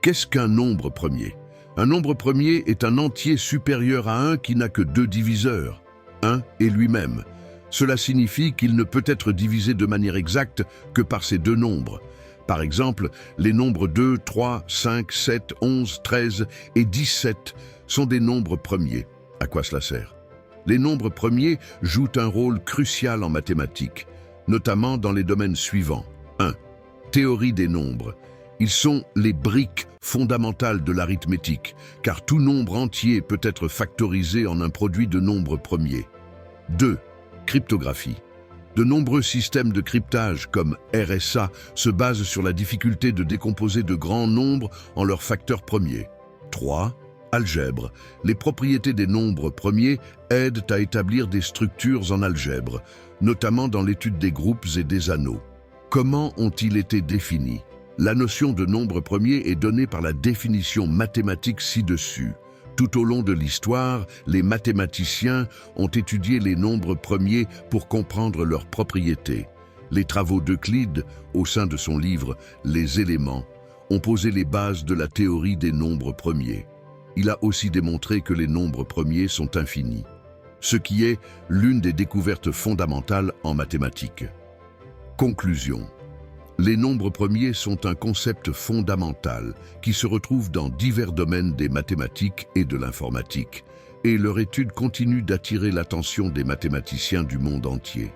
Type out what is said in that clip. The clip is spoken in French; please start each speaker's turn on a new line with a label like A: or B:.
A: Qu'est-ce qu'un nombre premier? Un nombre premier est un entier supérieur à 1 qui n'a que 2 diviseurs, 1 et lui-même. Cela signifie qu'il ne peut être divisé de manière exacte que par ces deux nombres. Par exemple, les nombres 2, 3, 5, 7, 11, 13 et 17 sont des nombres premiers. À quoi cela sert? Les nombres premiers jouent un rôle crucial en mathématiques, notamment dans les domaines suivants. 1. Théorie des nombres. Ils sont les briques fondamentales de l'arithmétique, car tout nombre entier peut être factorisé en un produit de nombres premiers. 2. Cryptographie. De nombreux systèmes de cryptage, comme RSA, se basent sur la difficulté de décomposer de grands nombres en leurs facteurs premiers. 3. Algèbre. Les propriétés des nombres premiers aident à établir des structures en algèbre, notamment dans l'étude des groupes et des anneaux. Comment ont-ils été définis? La notion de nombre premier est donnée par la définition mathématique ci-dessus. Tout au long de l'histoire, les mathématiciens ont étudié les nombres premiers pour comprendre leurs propriétés. Les travaux d'Euclide, au sein de son livre « Les éléments », ont posé les bases de la théorie des nombres premiers. Il a aussi démontré que les nombres premiers sont infinis, ce qui est l'une des découvertes fondamentales en mathématiques. Conclusion. Les nombres premiers sont un concept fondamental qui se retrouve dans divers domaines des mathématiques et de l'informatique, et leur étude continue d'attirer l'attention des mathématiciens du monde entier.